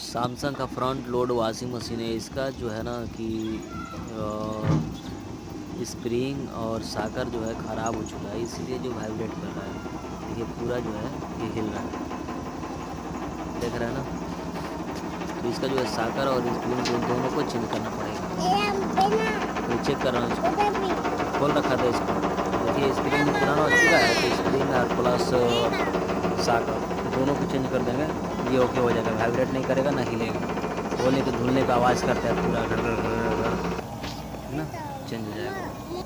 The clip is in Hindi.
सैमसंग का फ्रंट लोड वॉशिंग मशीन है। इसका जो है ना कि स्प्रिंग और साकर जो है ख़राब हो चुका है, इसीलिए जो वाइब्रेट कर रहा है। देखिए पूरा जो है ये हिल रहा है, देख रहे हैं ना। तो इसका जो है साकर और स्प्रिंग दोनों को चेंज करना पड़ेगा। तो चेक कर रहा हूँ इसको, खोल रखा था इसको। देखिए स्प्रिंग पुराना हो चुका है, तो स्प्रिंग और प्लस साकर दोनों को चेंज कर देंगे, ये ओके हो जाएगा। वाइब्रेट नहीं करेगा ना हिलेगा। खोलने तो धुलने का आवाज़ करता है पूरा घर घर घर।